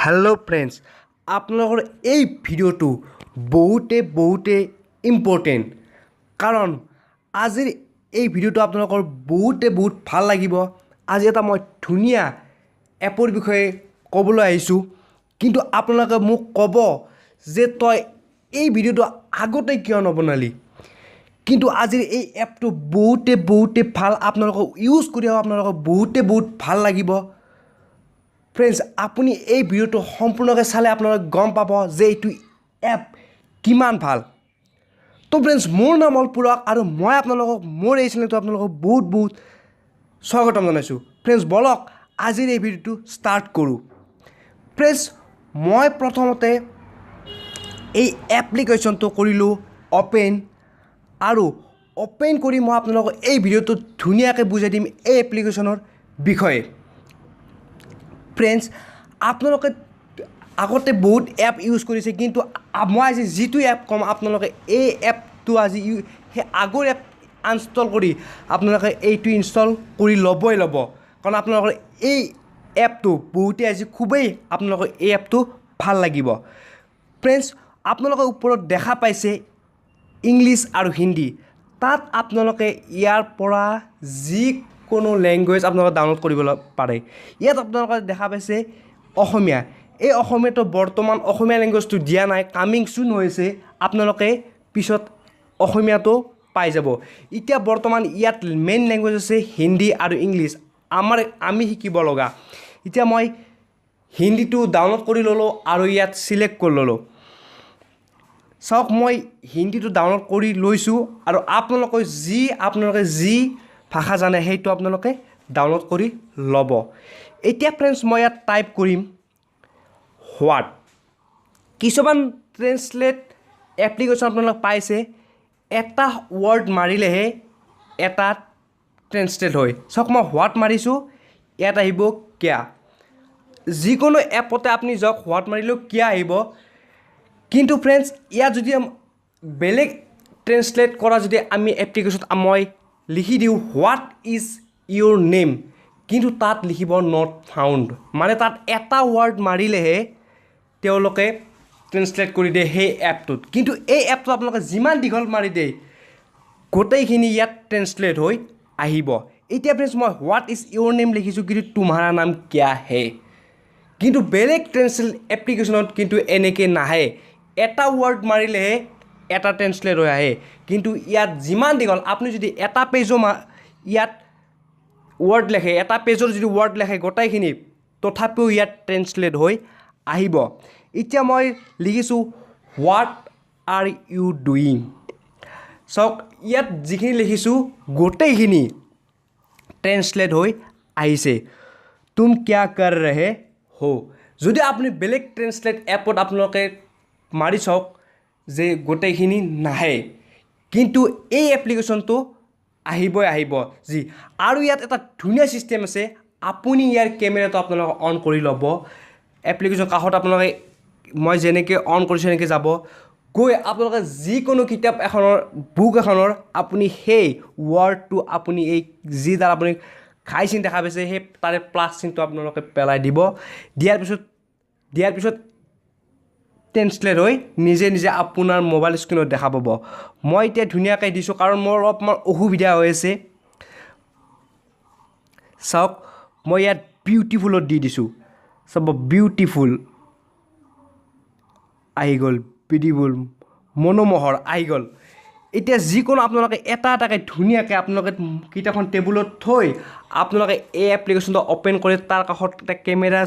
hello friends आपनलोকৰ এই ভিডিওটো বহুতে ইম্পৰ্টেণ্ট কাৰণ আজিৰ এই ভিডিওটো আপোনালোকৰ বহুত ভাল লাগিব আজি এটা মই ধুনিয়া এপৰ বিষয়ে ক'বলৈ আহিছো কিন্তু আপোনালোকে মোক ক'ব যে তই এই ভিডিওটো আগতে কিয় নবনালি কিন্তু আজিৰ এই এপটো বহুতে ভাল আপোনালোকক ইউজ কৰি আপোনালোকক বহুত ভাল লাগিব फ्रेंड्स आपुनी এই ভিডিওটো সম্পূৰ্ণকৈ চালে আপোনালোকে গম পাব যে এইটো এপ কিমান ভাল তো फ्रेंड्स মোৰ নাম হ'ল পুলক আৰু মই আপোনালোকক মোৰ এই চেনেলটো আপোনালোকক বহুত স্বাগতম জনাইছো फ्रेंड्स বলক আজিৰ এই ভিডিওটো ষ্টাৰ্ট কৰো फ्रेंड्स মই প্ৰথমতে এই এপ্লিকেশনটো কৰিলো ওপেন আৰু ওপেন কৰি মই আপোনালোকক এই ভিডিওটো ধুনিয়াকৈ বুজাই দিম এই এপ্লিকেশনৰ বিষয়ে फ्रेंड्स आपनलोके आगते बहुत एप यूज करिसे किन्तु मैं आज जी एप कम आपनलोके ए एप तो आज हे आगर एप आनस्टल करी आपनलोके एटु इनस्टल करी लबई लब कारण आपनलोकर ए एप तो बहुते आज खूबई आपनलोकर ए एप तो ভাল লাগিব फ्रेंड्स आपनलोके ऊपर देखा पाइसे इंग्लिश और हिंदी तात आपनलोके यार परा जी কোনো ল্যাঙ্গুৱেজ আপোনালোকে ডাউনলোড কৰিব পাৰে ইয়াত আপোনালোকে দেখা পাইছে অসমীয়া এই অসমীয়াটো বৰ্তমান অসমীয়া ল্যাঙ্গুৱেজটো দিয়া নাই কামিং সুন হৈছে আপোনালোকে পিছত অসমীয়াটো পাই যাব এতিয়া বৰ্তমান ইয়াত মেইন ল্যাঙ্গুৱেজ আছে হিন্দী আৰু ইংলিছ আমি শিকিব লগা এতিয়া মই হিন্দীটো ডাউনলোড কৰি ললো আৰু ইয়াত সিলেক্ট কৰি ললো চাওক মই হিন্দীটো ডাউনলোড কৰি লৈছো আৰু আপোনালোকে যি ভাষা জানে হেইটো আপোনালোকে ডাউনলোড কৰি লব এতিয়া फ्रेंड्स মই ইয়াত টাইপ কৰিম হোৱাট কিছুমান ট্ৰান্সলেট এপ্লিকেশন আপোনালোক পাইছে এটা ওয়াৰ্ড মাৰিলেহে এটা ট্ৰান্সলেট হয় সক মই হোৱাট মাৰিছো ইয়াত আহিব কিয়া যিকোনো এপতে আপুনি যক হোৱাট মাৰিলো কিয়া আহিব কিন্তু फ्रेंड्स ইয়াত যদি বেলেগ ট্ৰান্সলেট কৰা যদি আমি এপ্লিকেশন মই লিখি দিও হোৱাট ইজ ইউৰ নেম কিন্তু তাত লিখিব নট ফাউন্ড মানে তাত এটা ওয়াৰ্ড মাৰিলেহে তেওঁলোকে ট্ৰান্সলেট কৰি দিয়ে হে এপটোত কিন্তু এই এপটো আপোনালোকে যিমান দীঘল মাৰি দিয়ে গোটেইখিনি ইয়াত ট্ৰান্সলেট হৈ আহিব এতিয়া फ्रेंड्स মই হোৱাট ইজ ইউৰ নেম লিখিছো কিন্তু তোমাৰা নাম কিয়া হে কিন্তু বেলেগ ট্ৰান্সলেট এপ্লিকেশনত কিন্তু এনেকে নাহে এটা ওয়াৰ্ড মাৰিলেহে এটা ট্ৰান্সলেট হৈ আহে কিন্তু ইয়াত যিমান দীঘল আপুনি যদি এটা পেজো ইয়াত ওয়ার্ড লেখে এটা পেজৰ যদি ওয়াৰ্ড লেখে গোটাইখিনি তথাপিও ইয়াত ট্ৰান্সলেট হৈ আহিব এতিয়া মই লিখিছো হোৱাট আৰ ইউ ডুইং সক ইয়াত যিখিনি লিখিছো গোটেইখিনি ট্ৰান্সলেট হৈ আহিছে তুম क्या कर रहे हो যদি আপুনি বেলেগ ট্ৰান্সলেট এপত আপোনালোকে মাৰি চাওক যে গোটেইখিনি নাহে কিন্তু এই এপ্লিকেশনটো আহিব জি আৰু ইয়াত এটা ধুনিয়া সিস্টেম আছে আপুনি ইয়াৰ ক্যামেৰাটো আপোনালোকে অন কৰি লব এপ্লিকেশন কাহত আপোনালোকে মই যেনেকৈ অন কৰিছো এনেকৈ যাব গৈ আপোনালোকে যিকোনো কিতাপ এখনৰ বুক এখনৰ আপুনি সেই ওয়াৰ্ডটো আপুনি এই যি দ্বাৰা আপুনি খাইছিন দেখা পাইছে সেই তাৰে প্লাস চিনটো আপোনালোকে পেলাই দিব দিয়াৰ পিছত ট্ৰান্সলেট হৈ নিজে আপোনাৰ মোবাইল স্ক্ৰীনত দেখা পাব মই এতিয়া ধুনিয়াকৈ দিছো কাৰণ মোৰ অলপমান অসুবিধা হৈ আছে চাওক মই ইয়াত বিউটিফুলত দি দিছো সব বিউটিফুল আহি গ'ল বিউটিফুল মনোমোহৰ আহি গ'ল এতিয়া যিকোনো আপোনালোকে এটাকৈ ধুনিয়াকৈ আপোনালোকে কিতাপখন টেবুলত থৈ আপোনালোকে এই এপ্লিকেশনটো ওপেন কৰি তাৰ কাষত এটা ক্যামেৰা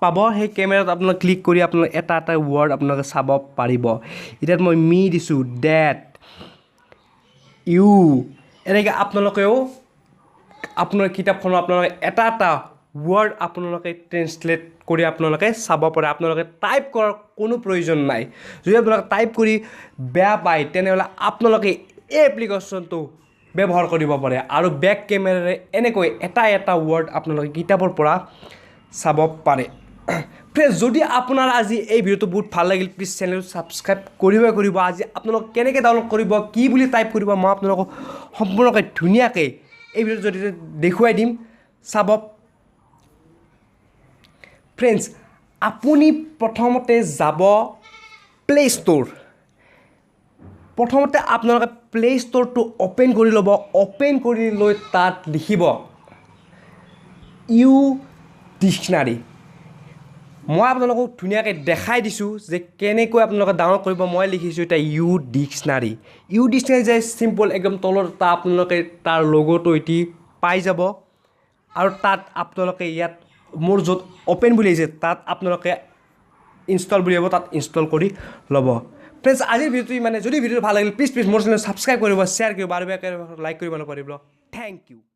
পাব সেই ক্যামেৰাত আপোনালোকে ক্লিক কৰি আপোনালোকে এটা ওয়াৰ্ড আপোনালোকে চাব পাৰিব এতিয়া মই মি দিছো ডেট ইউ এনেকৈ আপোনালোকেও আপোনাৰ কিতাপখন আপোনালোকে এটা ওয়াৰ্ড আপোনালোকে ট্ৰান্সলেট কৰি আপোনালোকে চাব পাৰে আপোনালোকে টাইপ কৰাৰ কোনো প্ৰয়োজন নাই যদি আপোনালোকে টাইপ কৰি বেয়া পায় তেনেহলে আপোনালোকে এই এপ্লিকেশনটো ব্যৱহাৰ কৰিব পাৰে আৰু বেক ক্যামেৰাৰে এনেকৈ এটা ওয়াৰ্ড আপোনালোকে কিতাপৰ পৰা চাব পাৰে फ्रेंड्स যদি আপোনাৰ আজি এই ভিডিওটো বহুত ভাল লাগিল প্লিজ চেনেলটো সাবস্ক্ৰাইব কৰিব আজি আপোনালোক কেনেকৈ ডাউনলোড কৰিব কি বুলি টাইপ কৰিব মই আপোনালোকক সম্পূৰ্ণকৈ ধুনিয়াকৈ এই ভিডিওটো যদি দেখুৱাই দিম চাব फ्रेंड्स আপুনি প্ৰথমতে যাব প্লে ষ্ট'ৰ প্ৰথমতে আপোনালোকে প্লে ষ্ট'ৰটো অ'পেন কৰি ল'ব অ'পেন কৰি লৈ তাত লিখিব ইউ ডিক্সনাৰী মই আপোনালোকক ধুনীয়াকৈ দেখাই দিছোঁ যে কেনেকৈ আপোনালোকে ডাউনলোড কৰিব মই লিখিছোঁ এতিয়া ইউ ডিক্সনাৰী যে চিম্পল একদম তলত এটা আপোনালোকে তাৰ লগ'টো এটি পাই যাব আৰু তাত আপোনালোকে ইয়াত মোৰ য'ত অ'পেন বুলি আহিছে তাত আপোনালোকে ইনষ্টল বুলি আহিব তাত ইনষ্টল কৰি ল'ব ফ্ৰেণ্ডছ আজিৰ ভিডিঅ'টো মানে যদি ভিডিঅ'টো ভাল লাগিল প্লিজ মোৰ চেনেল ছাবস্ক্ৰাইব কৰিব শ্বেয়াৰ কৰিব আৰু লাইক কৰিব নকৰিব থেংক ইউ